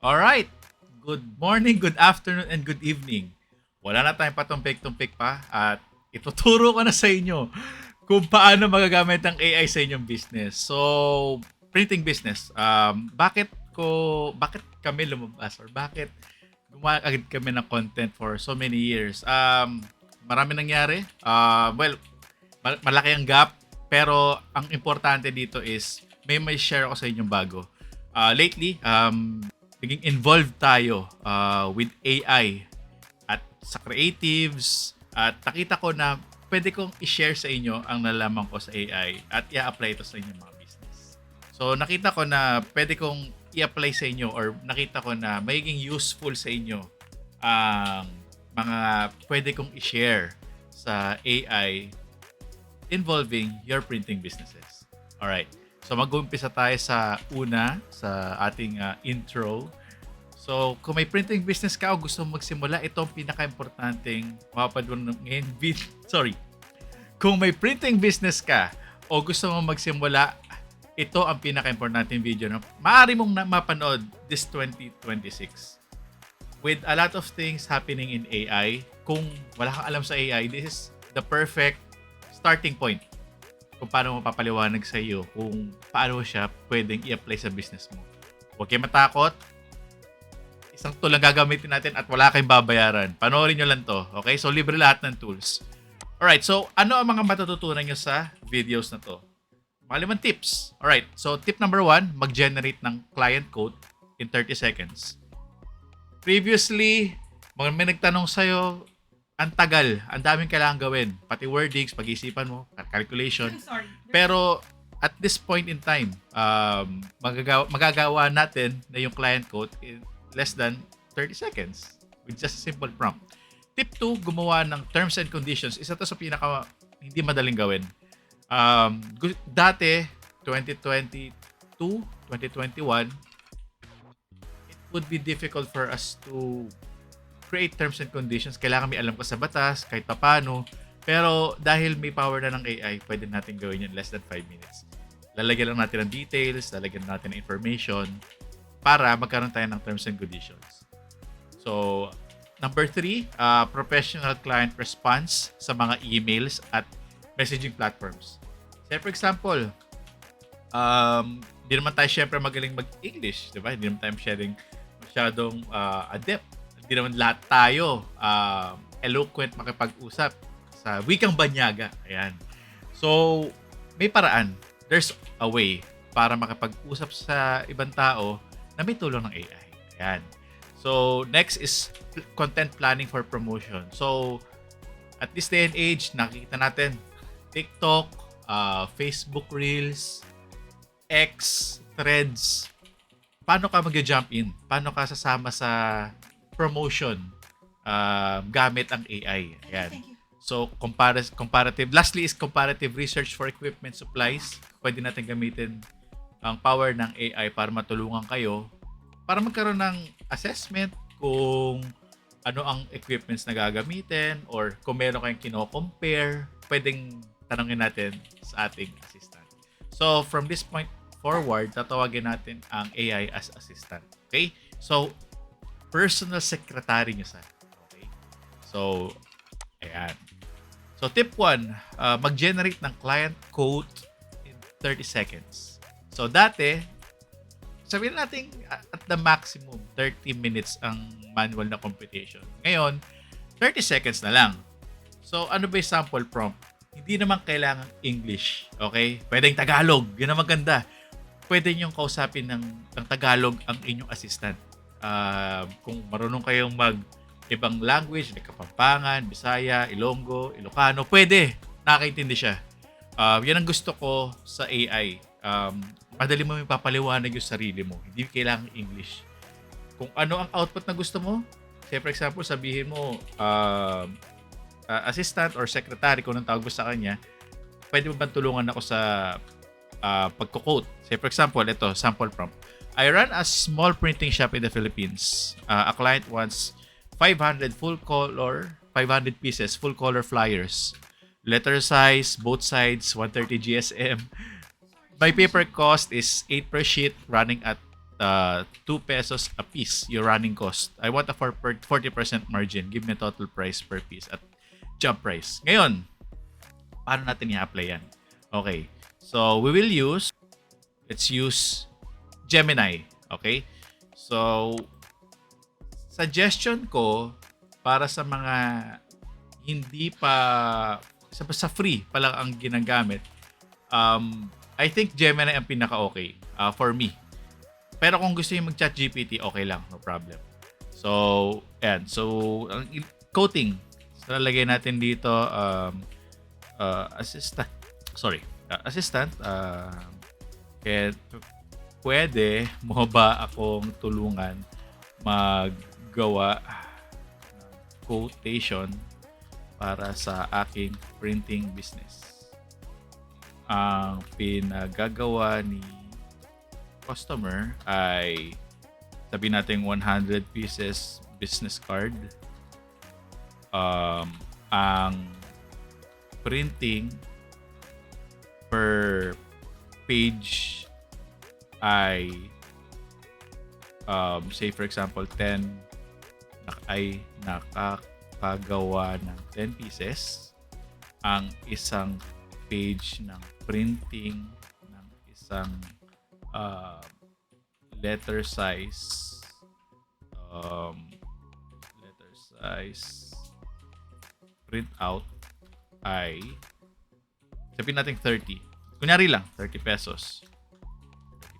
Alright. Good morning, good afternoon, and good evening. Wala na tayong patumpik-tumpik pa at ituturo ko na sa inyo kung paano magagamit ang AI sa inyong business. So, printing business. Bakit kami lumabas or bakit gumawa agad kami ng content for so many years? Marami nangyari. Malaki ang gap pero ang importante dito is may share ako sa inyong bago. Lately, naging involved tayo with AI at sa creatives at nakita ko na pwede kong i-share sa inyo ang nalaman ko sa AI at i-apply ito sa inyong mga business. So nakita ko na pwede kong i-apply sa inyo or nakita ko na magiging useful sa inyo ang mga pwede kong i-share sa AI involving your printing businesses. Alright. So mag-uumpisa tayo sa sa ating intro. So, kung may printing business ka o gusto mong magsimula, ito ang pinaka-importanting mapapanood ngayon. Sorry. Kung may printing business ka o gusto mong magsimula, ito ang pinaka-importanting video na maaari mong mapanood this 2026. With a lot of things happening in AI, kung wala kang alam sa AI, this is the perfect starting point kung paano mapapaliwanag sa iyo kung paano siya pwedeng i-apply sa business mo. Huwag kayong matakot. Isang tool lang gagamitin natin at wala kayong babayaran. Panoorin nyo lang to. Okay? So, libre lahat ng tools. Alright. So, ano ang mga matututunan nyo sa videos na to? Mga 5 tips. Alright. So, tip number 1, mag-generate ng client code in 30 seconds. Previously, may nagtanong sa'yo, ang tagal, ang daming kailangan gawin. Pati wordings, pag-isipan mo, calculation. Pero at this point in time, magagawa natin na yung client code in less than 30 seconds with just a simple prompt. Tip 2, gumawa ng terms and conditions. Isa to sa pinaka hindi madaling gawin. Dati, 2022, 2021, it would be difficult for us to create terms and conditions. Kailangan may alam ka sa batas, kahit paano. Pero dahil may power na ng AI, pwede natin gawin yun less than 5 minutes. Lalagyan lang natin ng details, lalagyan natin ng information para magkaroon tayo ng terms and conditions. So, number 3, professional client response sa mga emails at messaging platforms. Say for example, hindi naman tayo syempre magaling mag-English, di ba? Hindi naman tayo masyadong adept. Hindi naman lahat tayo eloquent makipag-usap sa wikang banyaga. Ayan. So, may paraan. There's a way para makipag-usap sa ibang tao na may tulong ng AI. Ayan. So, next is content planning for promotion. So, at this day and age, nakikita natin TikTok, Facebook Reels, X, Threads. Paano ka mag-jump in? Paano ka sasama sa promotion gamit ang AI? Ayan. So, comparative. Lastly is comparative research for equipment supplies. Pwede natin gamitin ang power ng AI para matulungan kayo para magkaroon ng assessment kung ano ang equipments na gagamitin or kung meron kayong kino-compare, pwedeng tanongin natin sa ating assistant. So, from this point forward, tatawagin natin ang AI as assistant. Okay? So, personal secretary nyo sa. Okay? So, ayan. So, tip 1, mag-generate ng client code in 30 seconds. So, dati, sabihin natin at the maximum, 30 minutes ang manual na computation. Ngayon, 30 seconds na lang. So, ano ba yung sample prompt? Hindi naman kailangan English. Okay? Pwedeng Tagalog. Yun ang maganda. Pwede niyong kausapin ng Tagalog ang inyong assistant. Kung marunong kayong ibang language, like Kapampangan, Bisaya, Ilonggo, Ilocano, pwede. Nakakaintindi siya. Yan ang gusto ko sa AI. Madali mo ipapaliwanag yung sarili mo. Hindi kailangan English. Kung ano ang output na gusto mo, say for example, sabihin mo, assistant or secretary, kung anong tawag mo sa kanya, pwede mo bang tulungan ako sa pagko-quote? Say for example, ito, sample prompt. I run a small printing shop in the Philippines. A client wants 500 pieces, full color flyers. Letter size, both sides, 130 GSM. My paper cost is 8 per sheet, running at 2 pesos a piece your running cost. I want a 40% margin. Give me a total price per piece at jump price. Ngayon, paano natin i-apply yan? Okay. So, let's use Gemini. Okay? So, suggestion ko para sa mga hindi pa sa free pa lang ang ginagamit, I think Gemini ang pinaka-okay for me. Pero kung gusto niyo mag-chat GPT, okay lang. No problem. So, ayan. So, ang coding. So, lalagay natin dito assistant. Sorry. Assistant. Kaya pwede mo ba akong tulungan maggawa quotation para sa aking printing business? Ang pinagagawa ni customer ay sabihin natin 100 pieces business card. Ang printing per page ay say for example 10 ay nakakagawa ng 10 pieces. Ang isang page ng printing ng isang letter size print out ay sabihin natin 30. Kunyari lang 30 pesos.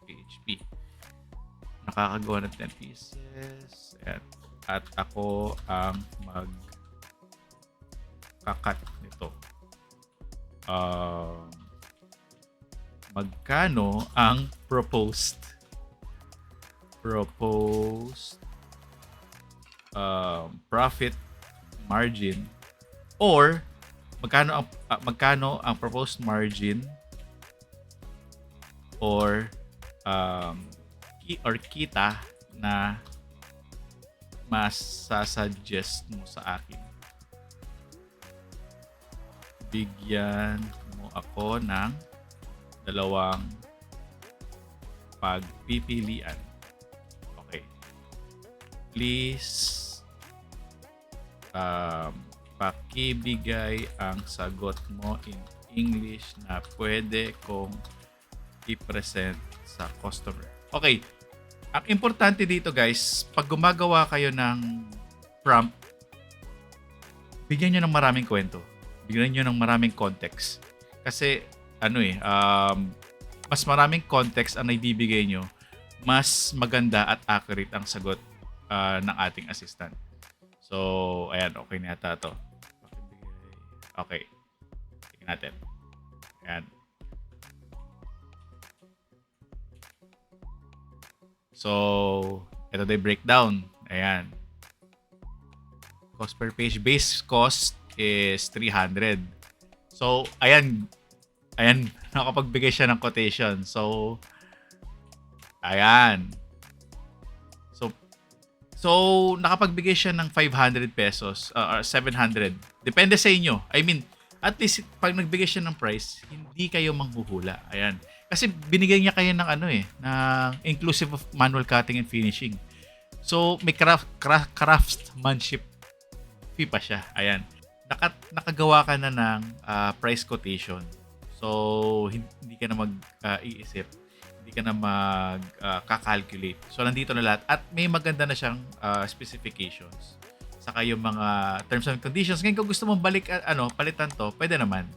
30 PHP. Nakakagawa ng 10 pieces. At ako ang magkakat nito. Magkano ang proposed profit margin, or magkano ang proposed margin or kita na masasuggest mo sa akin. Bigyan mo ako ng dalawang pagpipilian. Okay. Please pakibigay ang sagot mo in English na pwede kong i-present sa customer. Okay. Ang importante dito guys, pag gumagawa kayo ng prompt, bigyan nyo ng maraming kwento. Bigyan nyo ng maraming context. Kasi mas maraming context ang naibibigay nyo, mas maganda at accurate ang sagot ng ating assistant. So, ayan, okay na yata ito. Okay. Tingnan natin. Ayan. So, ito na yung breakdown. Ayan. Cost per page. Base cost is 300. So, ayan, nakapagbigay siya ng quotation. So, ayan. So, nakapagbigay siya ng 500 pesos or 700. Depende sa inyo. I mean, at least pag nagbigay siya ng price, hindi kayo manghuhula. Ayan. Kasi binigay niya kayo ng ng inclusive of manual cutting and finishing. So, may craftsmanship fee pa siya. Ayan. Nakagawa ka na ng price quotation. So, hindi ka na mag-iisip. Hindi ka na mag-calculate. So, nandito na lahat. At may maganda na siyang specifications. Saka yung mga terms and conditions. Ngayon, kung gusto mong palitan to, pwede naman.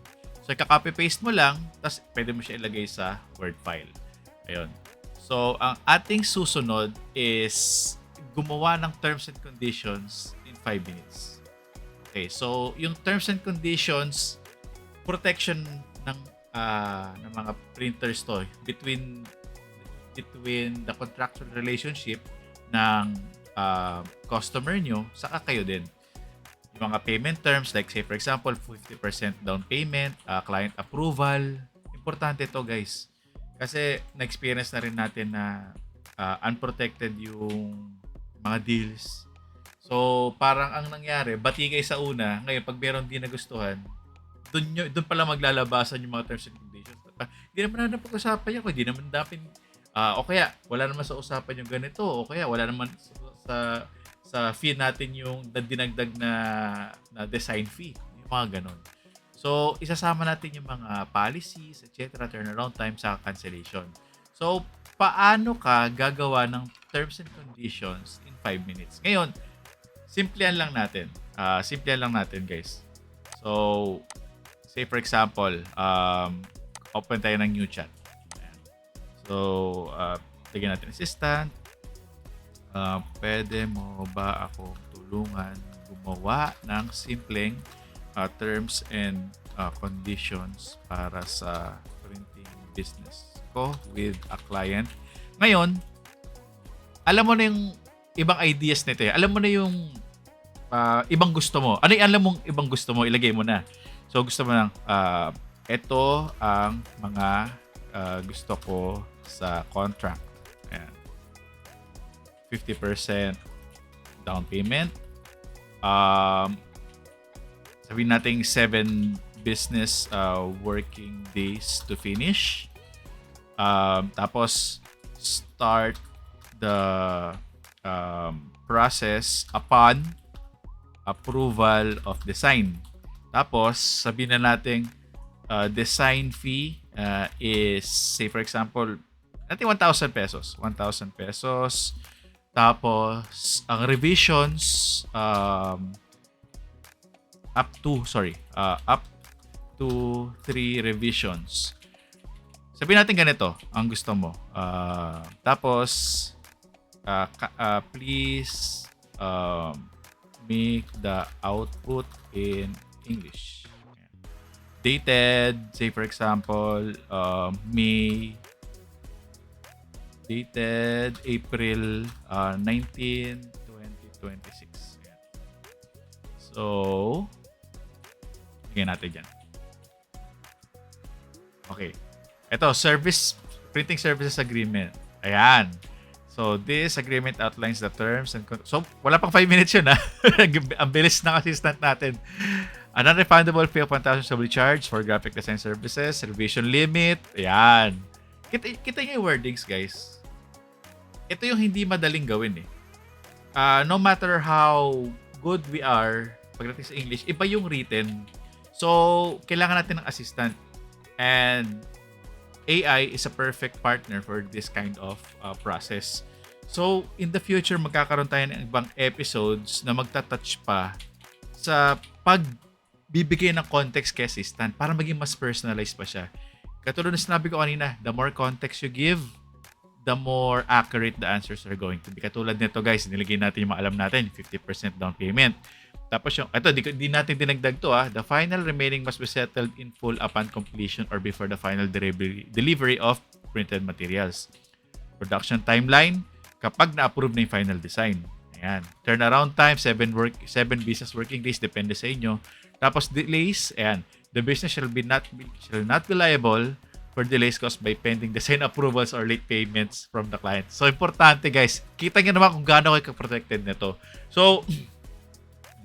So, copy-paste mo lang, tapos pwede mo siya ilagay sa Word file. Ayun. So, ang ating susunod is gumawa ng terms and conditions in 5 minutes. Okay, so yung terms and conditions, protection ng mga printers to between the contractual relationship ng customer nyo, saka kayo din. Yung mga payment terms, like say for example, 50% down payment, client approval. Importante to guys. Kasi na-experience na rin natin na unprotected yung mga deals. So, parang ang nangyari, bati kayo sa una, ngayon pag meron di nagustuhan, doon pala maglalabasan yung mga terms and conditions. Hindi naman na pag-usapan yan, hindi naman dapat O kaya wala naman sa usapan yung ganito, o kaya wala naman sa fee natin yung dinagdag na design fee, yung mga gano'n. So, isasama natin yung mga policies, etc., turnaround time sa cancellation. So, paano ka gagawa ng terms and conditions in 5 minutes? Ngayon, simplihan lang natin. Simplihan lang natin, guys. So, say for example, open tayo ng new chat. Ayan. So, lagyan natin assistant. Pwede mo ba akong tulungan gumawa ng simpleng terms and conditions para sa printing business ko with a client. Ngayon, alam mo na yung ibang ideas nito eh. Alam mo na yung ibang gusto mo. Ano yung alam mong ibang gusto mo, ilagay mo na. So, gusto mo ng ito ang mga gusto ko sa contract. Ayan. 50% down payment. Sabihin natin 7 business working days to finish. Tapos, start the process upon approval of design. Tapos, sabihin na natin design fee is, say for example, natin 1,000 pesos. 1,000 pesos. Tapos, ang revisions, up to 3 revisions. Sabihin natin ganito, ang gusto mo. Tapos, please make the output in English. Dated, say for example, dated April 19, 2026. So, bigyan natin dyan. Okay. Ito, printing services agreement. Ayan. So, this agreement outlines the terms and so, wala pang 5 minutes yun, ha? Ang bilis ng assistant natin. A non-refundable fee of 1,000 shall be charged for graphic design services, revision limit. Ayan. Kita niyo yung wordings, guys. Ito yung hindi madaling gawin, eh. No matter how good we are pagdating sa English, iba yung written. So, kailangan natin ng assistant. And AI is a perfect partner for this kind of process. So, in the future, magkakaroon tayo ng ibang episodes na magta-touch pa sa pagbibigay ng context kay assistant para maging mas personalized pa siya. Katulad na sinabi ko kanina, the more context you give, the more accurate the answers are going to be. Katulad nito, guys, nilagay natin yung mga alam natin, 50% down payment. Tapos yung, ito, di natin dinagdag to, the final remaining must be settled in full upon completion or before the final delivery of printed materials. Production timeline, kapag na-approve na yung final design. Ayan. Turnaround time, 7 business working days, depende sa inyo. Tapos delays, ayan. The business shall not be liable for delays caused by pending design approvals or late payments from the client. So, importante, guys. Kita nyo naman kung gaano kayo ka-protected nito. So,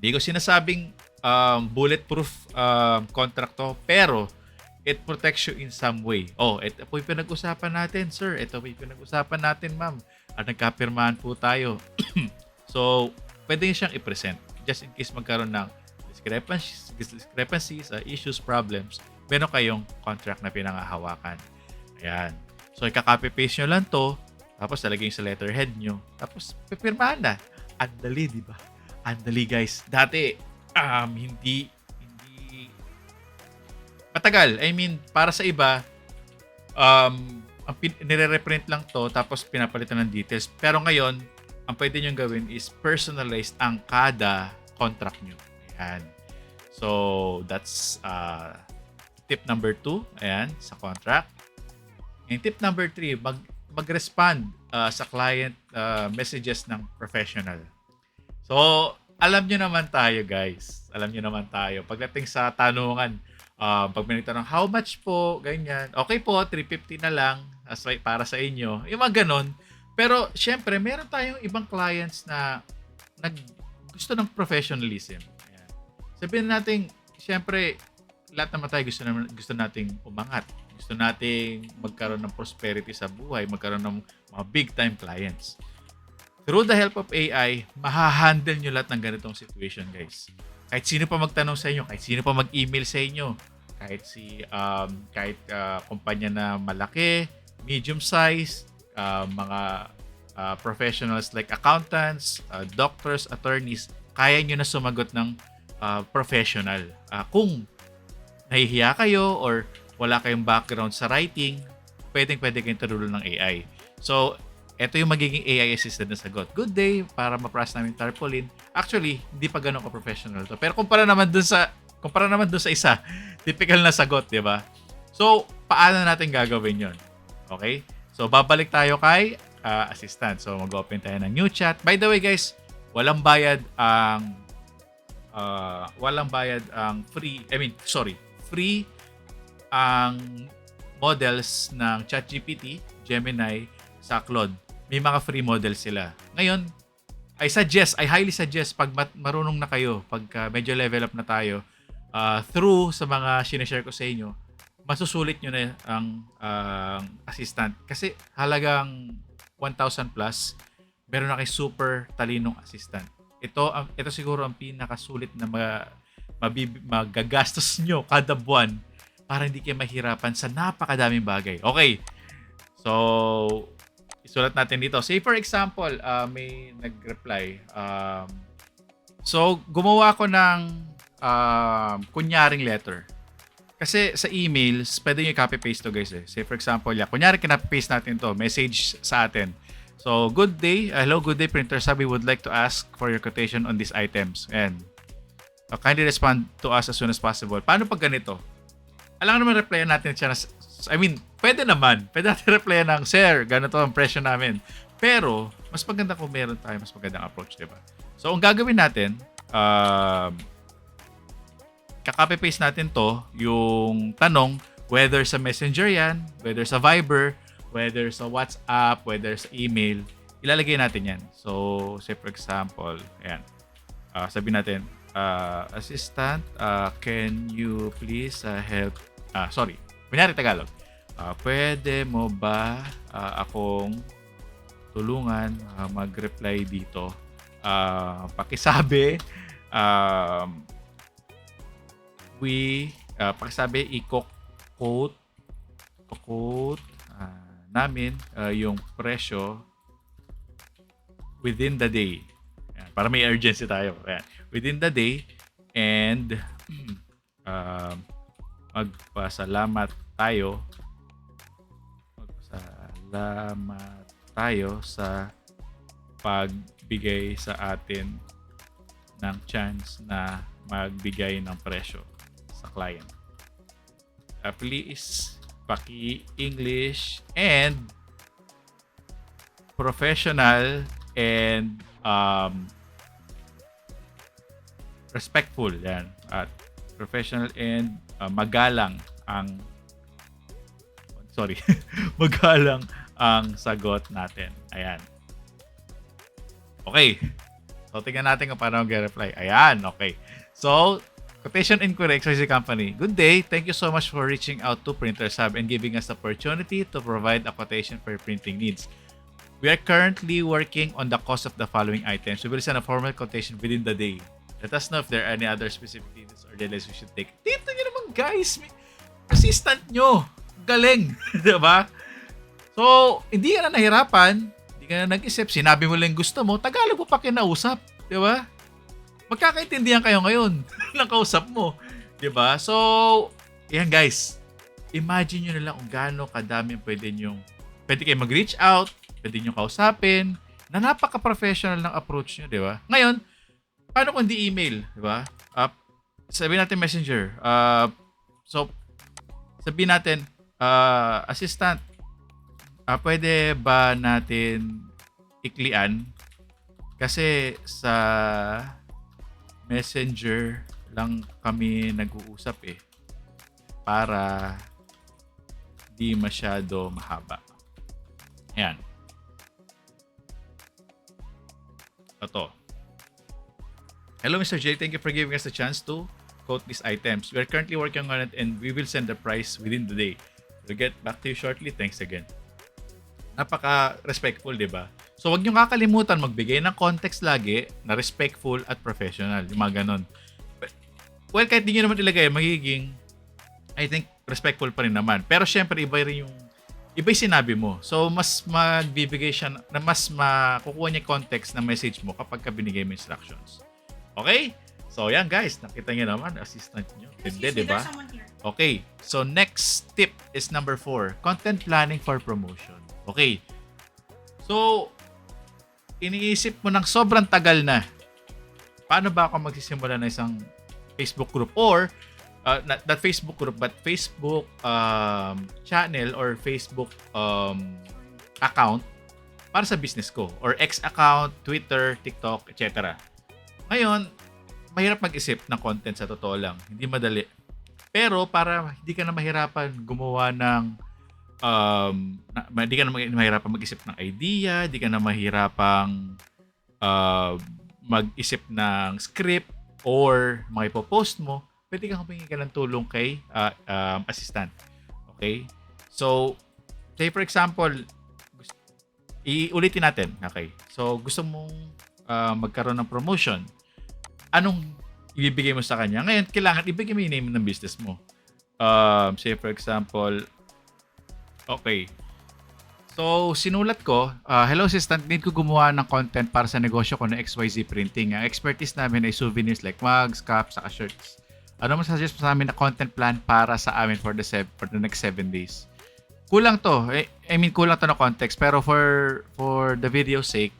hindi ko sinasabing bulletproof contract to, pero it protects you in some way. Oh, ito po yung pinag-usapan natin, sir. Ito po yung pinag-usapan natin, ma'am. At nagkapirmahan po tayo. So, pwede nyo siyang i-present. Just in case magkaroon ng discrepancies, issues, problems, meron kayong contract na pinangahawakan. Ayan. So, ikaka-paste nyo lang to, tapos talagay sa letterhead nyo, tapos pipirmahan na. Andali, di ba? Andali, guys. Dati, hindi matagal. I mean, para sa iba, nire-reprint lang to, tapos pinapalitan ng details. Pero ngayon, ang pwede nyo gawin is personalized ang kada contract nyo. Ayan. So, that's tip number 2, ayan, sa contract. And tip number 3, mag-respond sa client messages ng professional. So, alam nyo naman tayo, guys. Alam nyo naman tayo. Pagdating sa tanungan, pag may nagtanong, how much po, ganyan. Okay po, 350 na lang para sa inyo. Yung mga ganon. Pero, syempre, meron tayong ibang clients na gusto ng professionalism. Ayan. Sabihin natin, syempre, lahat naman tayo gusto nating umangat. Gusto nating magkaroon ng prosperity sa buhay, magkaroon ng mga big-time clients. Through the help of AI, mahahandle nyo lahat ng ganitong situation, guys. Kahit sino pa magtanong sa inyo, kahit sino pa mag-email sa inyo, kahit kumpanya na malaki, medium size, mga professionals like accountants, doctors, attorneys, kaya nyo na sumagot ng professional. Kung nahihiya kayo or wala kayong background sa writing, pwede kayong tulungan ng AI. So, ito yung magiging AI assisted na sagot. Good day, para ma-process namin tarpaulin. Actually, hindi pa ganun ka-professional to. Pero kumpara naman dun sa isa, typical na sagot, di ba? So, paano natin gagawin yon? Okay? So, babalik tayo kay assistant. So, mag-open tayo ng new chat. By the way, guys, walang bayad ang free ang models ng ChatGPT, Gemini, sa Claude. May mga free models sila. Ngayon, I highly suggest pag marunong na kayo, pag medyo level up na tayo, through sa mga sinashare ko sa inyo, masusulit nyo na ang assistant. Kasi halagang 1,000 plus, meron na kayo super talinong assistant. Ito siguro ang pinakasulit na magagastos nyo kada buwan para hindi kayo mahirapan sa napakadaming bagay. Okay. So, isulat natin dito. Say for example, may nag-reply. So, gumawa ko ng kunyaring letter. Kasi sa emails, pwede nyo copy-paste to, guys. Say for example, kunyari kinapa-paste natin to, message sa atin. So, good day. Hello, good day, Printer Sub. We would like to ask for your quotation on these items. And kindly respond to us as soon as possible. Paano pag ganito? Alam naman replyan natin siya pwede naman. Pwede natin replyan ng, sir, ganito ang presyo namin. Pero, mas maganda kung meron tayo, mas magandang approach, diba? So, ang gagawin natin, kakopy-paste natin to, yung tanong, whether sa Messenger yan, whether sa Viber, whether sa WhatsApp, whether sa email, ilalagay natin yan. So, say for example, ayan, sabihin natin, assistant, can you please help, kunyari Tagalog, pwede mo ba akong tulungan mag-reply dito? Pakisabi, pakisabi i-quote namin yung presyo within the day. Ayan, para may urgency tayo. Ayan. Within the day, and magpasalamat tayo sa pagbigay sa atin ng chance na magbigay ng presyo sa client. Please, paki-English and professional and respectful. Yan. At professional and magalang ang sagot natin. Ayan. Okay. So, tingnan natin kung paano mag-reply. Ayan. Okay. So, quotation inquiry, XYZ Company. Good day. Thank you so much for reaching out to Printers Hub and giving us the opportunity to provide a quotation for your printing needs. We are currently working on the cost of the following items. We will send a formal quotation within the day. Let us know if there are any other specific details or delays we should take. Tito nyo naman, guys. Assistant nyo. Galing. Diba? So, hindi ka na nahirapan. Hindi ka na nag-isip. Sinabi mo lang gusto mo. Tagalog mo pa kinausap. Diba? Magkakaintindihan kayo ngayon ng kausap mo. Diba? So, yan guys. Imagine nyo na lang kung gaano kadami pwede kayo mag-reach out, pwede nyo kausapin, na napaka-professional ng approach nyo, diba? Ngayon, paano kung di email, diba? Sabihin natin Messenger. So, sabihin natin, assistant, pwede ba natin iklian? Kasi sa Messenger lang kami nag-uusap para di masyado mahaba. Ayan. Ito. Hello, Mr. J. Thank you for giving us the chance to quote these items. We are currently working on it and we will send the price within the day. We'll get back to you shortly. Thanks again. Napaka-respectful, di ba? So, wag niyo kakalimutan magbigay ng context lagi na respectful at professional. Yung mga ganon. Well, kahit di nyo naman ilagay, magiging, I think, respectful pa rin naman. Pero syempre, iba yung sinabi mo. So, mas magbibigay siya, na mas makukuha niya context ng message mo kapag ka binigay mo instructions. Okay? So, yan guys. Nakita niyo naman, assistant niyo. Hindi, di ba? Okay. So, next tip is number 4. Content planning for promotion. Okay. So, iniisip mo ng sobrang tagal na. Paano ba ako magsisimula ng isang Facebook group or not Facebook group but Facebook channel or Facebook account para sa business ko or X account, Twitter, TikTok, etc. Ngayon, mahirap mag-isip ng content sa totoo lang. Hindi madali. Pero para hindi ka na mahirapan gumawa ng hindi ka na mahirapan mag-isip ng idea, hindi ka na mahirapang mag-isip ng script or maipopost mo, pwede kang humingi ka ng tulong kay assistant. Okay? So, say for example, iulitin natin. Okay? So, gusto mong magkaroon ng promotion. Anong ibibigay mo sa kanya? Ngayon, kailangan ibigay mo yung name ng business mo. Say for example, okay. So, sinulat ko, hello assistant, need ko gumawa ng content para sa negosyo ko na XYZ printing. Ang expertise namin ay souvenirs like mugs, cups, saka shirts. Ano mo suggest mo sa amin na content plan para sa amin for the next 7 days? Kulang to. Kulang to na context. Pero for the video sake,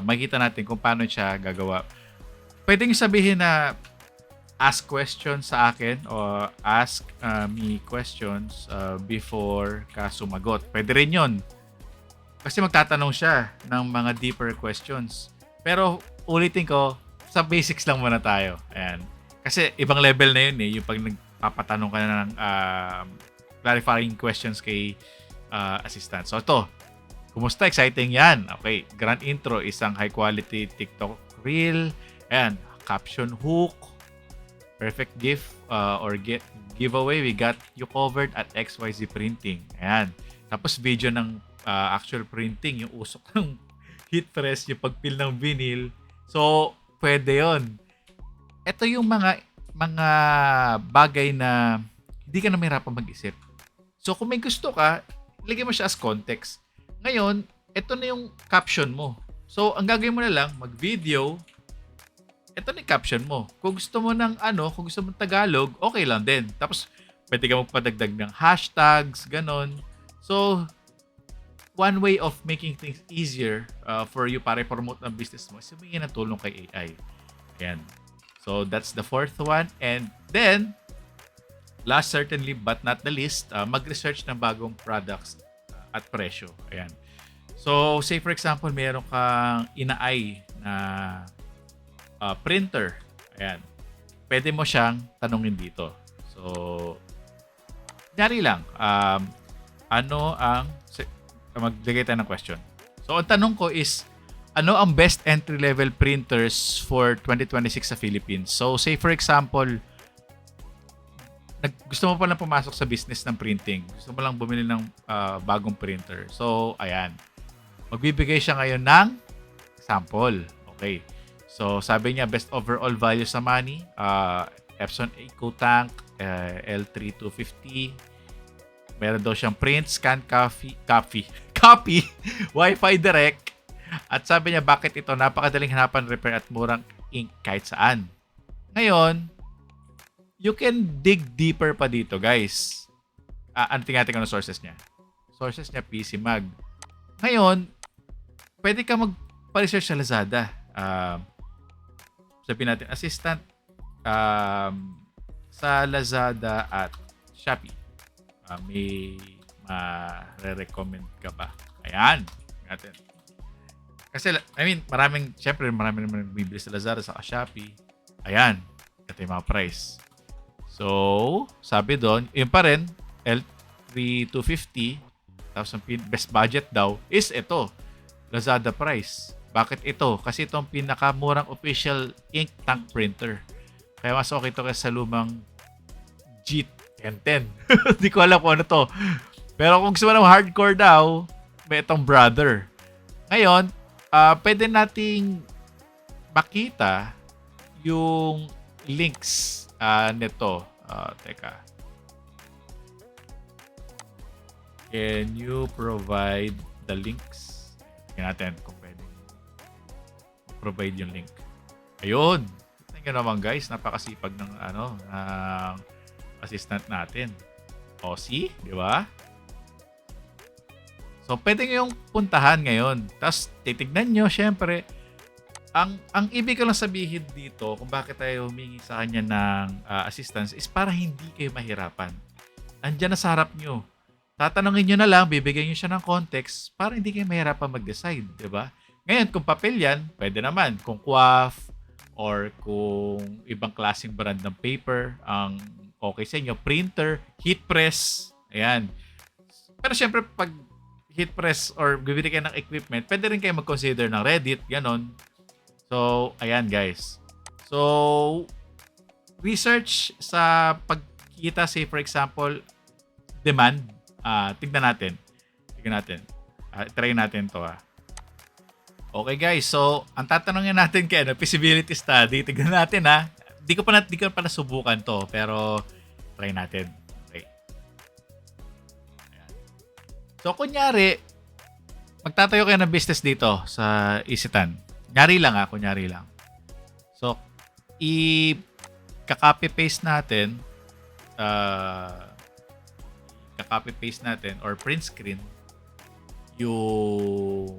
makikita natin kung paano siya gagawa. Pwede nyo sabihin na ask questions sa akin o ask me questions before ka sumagot. Pwede rin yun. Kasi magtatanong siya ng mga deeper questions. Pero ulitin ko, sa basics lang muna tayo. Ayan. Kasi ibang level na yun eh. Yung pag nagpapatanong ka na ng clarifying questions kay assistant. So ito, kumusta? Exciting yan. Okay. Grand intro, isang high quality TikTok reel. Ayan. Caption hook. Perfect gift or giveaway, we got you covered at XYZ Printing. Ayan. Tapos video ng actual printing, yung usok ng heat press, yung pagpil ng vinyl. So, pwede yon. Ito yung mga bagay na hindi ka na mahirapan mag-isip. So, kung may gusto ka, ilagay mo siya as context. Ngayon, ito na yung caption mo. So, ang gagawin mo na lang, mag-video. Ito na yung caption mo. Kung gusto mo ng kung gusto mo ng Tagalog, okay lang din. Tapos, pwede ka magpadagdag ng hashtags, ganon. So, one way of making things easier for you para i-promote ang business mo is humingi ng tulong kay AI. Ayan. So, that's the 4th one. And then, last certainly but not the least, mag-research ng bagong products at presyo. Ayan. So, say for example, meron kang inaay na printer. Ayan. Pwede mo siyang tanungin dito. So, nyari lang. Maglagay tayo ng question. So, ang tanong ko is, ano ang best entry-level printers for 2026 sa Philippines? So, say for example, gusto mo pa lang pumasok sa business ng printing. Gusto mo lang bumili ng bagong printer. So, ayan. Magbibigay siya ngayon ng sample. Okay. So, sabi niya, best overall value sa money, Epson EcoTank, L3250. Meron daw siyang print, scan, copy, Wi-Fi direct. At sabi niya, bakit ito? Napakadaling hanapan, repair at murang ink kahit saan. Ngayon, you can dig deeper pa dito, guys. Tingnan natin ano sources niya. Sources niya, PC Mag. Ngayon, pwede ka magpa-research sa Lazada. Sabihin natin, assistant sa Lazada at Shopee. May ma-recommend ka ba? Ayan. Natin. Kasi, syempre, marami naman bibili sa Lazada sa Shopee. Ayan. Ito yung mga price. So, sabi doon, yun pa rin, L3250, tapos ang best budget daw, is ito. Lazada price. Bakit ito? Kasi ito ang pinakamurang official ink tank printer. Kaya mas okay ito kaysa lumang 10-10. Hindi ko alam kung ano to. Pero kung gusto mo ng hardcore daw, may itong brother. Ngayon, pwede nating makita yung links nito. Teka. Can you provide the links? Tingnan natin kung pwede provide yung link. Ayun. Tingnan naman guys, napakasipag ng ng assistant natin. O, see? Di ba? So, pwede nyo yung puntahan ngayon. Tapos, titignan nyo, syempre, ang ibig ko lang sabihin dito kung bakit tayo humingi sa kanya ng assistance is para hindi kayo mahirapan. Andiyan na sa harap nyo. Tatanungin nyo na lang, bibigyan nyo siya ng context para hindi kayo mahirapan mag-decide, di ba? Ngayon, kung papel yan, pwede naman. Kung QUAF or kung ibang klaseng brand ng paper, ang okay sa inyo, printer, heat press, ayan. Pero syempre, pag heat press or bibili kayo ng equipment, pwede rin kayo mag-consider ng Reddit, ganon. So, ayan guys. So, research sa pagkita, say for example, demand. Tignan natin. Try natin to Okay guys, so ang tatanungin natin kay feasibility study. Tignan natin Di ko pa nasubukan to, pero try natin. Okay. Ayan. So kunyari, magtatayo kayo ng business dito sa Isitan. Kunyari lang. So, i-copy paste natin or print screen yung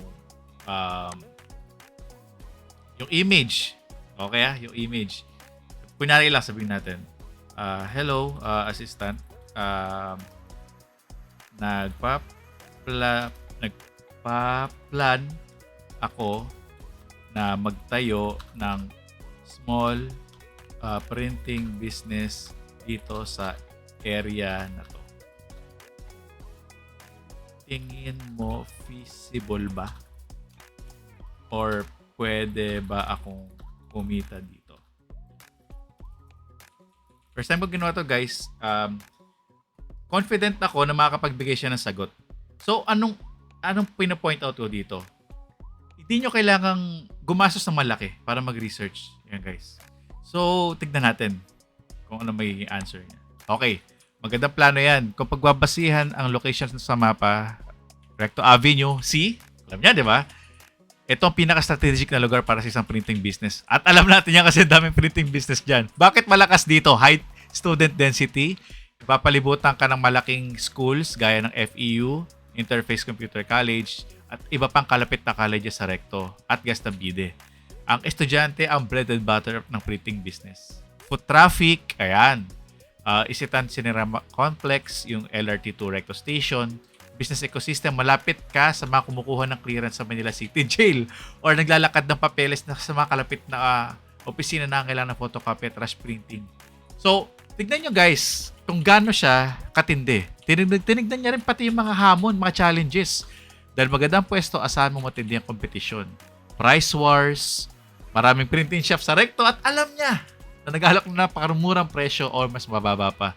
image. Okay yung image. Kunyari lang sabihin natin, hello assistant, nagpa-plan ako na magtayo ng small printing business dito sa area na to. Tingin mo feasible ba? Or pwede ba akong kumita dito? First time ko ginawa to guys, confident ako na makakapagbigay siya ng sagot. So anong pinapoint out ko dito? Hindi nyo kailangang gumastos ng malaki para mag-research. Yan guys. So tignan natin kung ano may answer niya. Okay. Magandang plano yan. Kung pagbabasihan ang location sa mapa, Recto Avenue, see? Alam niya, di ba? Ito ang pinaka-strategic na lugar para sa isang printing business. At alam natin yan kasi daming printing business dyan. Bakit malakas dito? High student density. Ipapalibutan ka ng malaking schools gaya ng FEU, Interface Computer College, at iba pang kalapit na colleges sa Recto at Gastambide. Ang estudyante ang bread and butter ng printing business. Foot traffic, ayan. Isitan Cinerama Complex, yung LRT2 Recto Station, business ecosystem, malapit ka sa mga kumukuha ng clearance sa Manila City Jail or naglalakad ng papeles na sa mga kalapit na opisina na kailangan ng photocopy at rush printing. So, tignan nyo guys kung gaano siya katindi. Tinignan niya rin pati yung mga hamon, mga challenges. Dahil magandang pwesto, asahan mo matindi ang kompetisyon. Price wars, maraming printing shop sa Recto at alam niya na nag-alok na napakamurang presyo o mas mababa pa.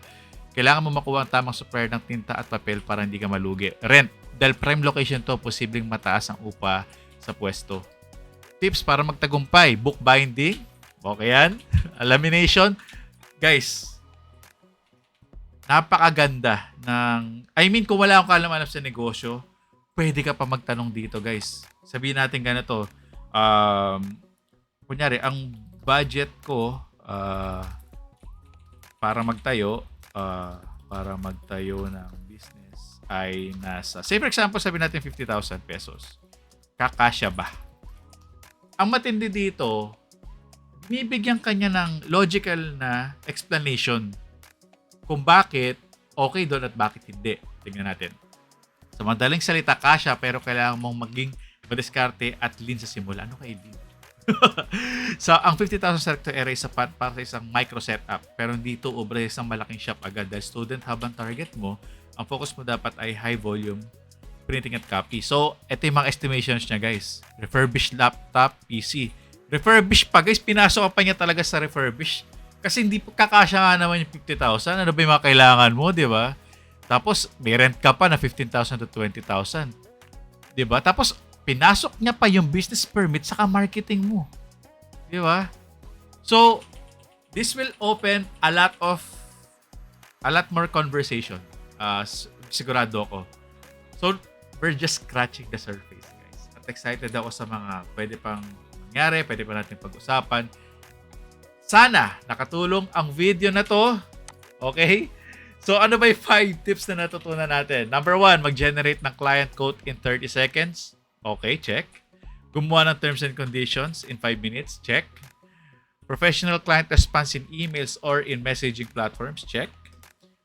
Kailangan mo makuha ang tamang supplier ng tinta at papel para hindi ka malugi. Rent. Dahil prime location to, posibleng mataas ang upa sa pwesto. Tips para magtagumpay. Bookbinding. Okay yan. Lamination. Guys, napakaganda ng... kung wala akong kaalam-alam sa negosyo, pwede ka pa magtanong dito, guys. Sabihin natin ganito. Kunyari, ang budget ko para magtayo ng business ay nasa, say for example, sabihin natin 50,000 pesos. Kakasya ba? Ang matindi dito, binibigyan kanya ng logical na explanation kung bakit okay doon at bakit hindi. Tingnan natin. Sa madaling salita, kasya, pero kailangan mong maging madiskarte at lean sa simula. Ano kay lean? So, ang 50,000 sa Recto area is sapat para sa isang micro setup. Pero hindi ito ubre sa isang malaking shop agad dahil student habang target mo, ang focus mo dapat ay high volume printing at copy. So, ito yung mga estimations niya guys. Refurbished laptop, PC. Refurbished pa guys, pinasok pa niya talaga sa refurbish. Kasi hindi po kakasya nga naman yung 50,000. Ano ba yung mga kailangan mo, di ba? Tapos, may rent ka pa na 15,000 to 20,000. Di ba? Tapos, pinasok niya pa yung business permit saka marketing mo. Di ba? So, this will open a lot more conversation. Sigurado ako. So, we're just scratching the surface, guys. At excited ako sa mga pwede pang mangyari, pwede pa natin pag-usapan. Sana nakatulong ang video na to. Okay? So, ano ba yung 5 tips na natutunan natin? Number 1, mag-generate ng client quote in 30 seconds. Okay, check. Gumawa ng terms and conditions in 5 minutes. Check. Professional client response in emails or in messaging platforms. Check.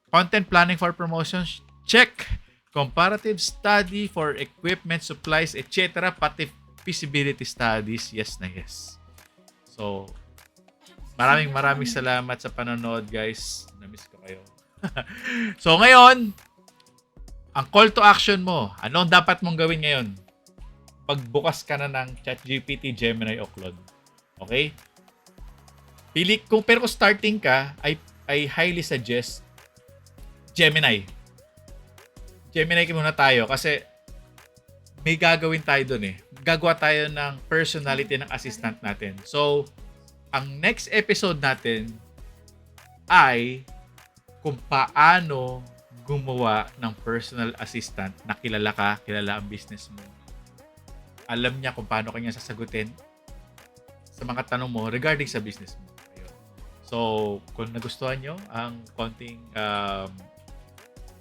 Content planning for promotions. Check. Comparative study for equipment, supplies, etc. Pati feasibility studies. Yes na yes. So, maraming salamat sa panonood, guys. Na-miss ko kayo. So, ngayon, ang call to action mo, ano ang dapat mong gawin ngayon? Pagbukas ka na ng ChatGPT, Gemini o Claude. Okay? Pero kung starting ka, I highly suggest Gemini. Gemini muna tayo kasi may gagawin tayo dun eh. Gagawa tayo ng personality ng assistant natin. So, ang next episode natin ay kung paano gumawa ng personal assistant na kilala ka, kilala ang business mo. Alam niya kung paano kanya sasagutin sa mga tanong mo regarding sa business mo. Ayun. So, kung nagustuhan nyo ang konting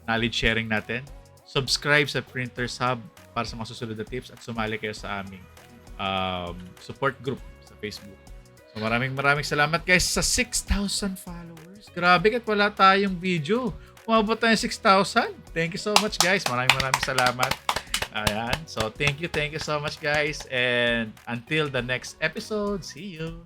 knowledge sharing natin, subscribe sa Printers Hub para sa mga susunod na tips at sumali kayo sa aming support group sa Facebook. So, maraming salamat guys sa 6,000 followers. Grabe kat wala tayong video. Umabot tayo 6,000. Thank you so much guys. Maraming salamat. Ayan. So, thank you so much guys. And until the next episode, see you.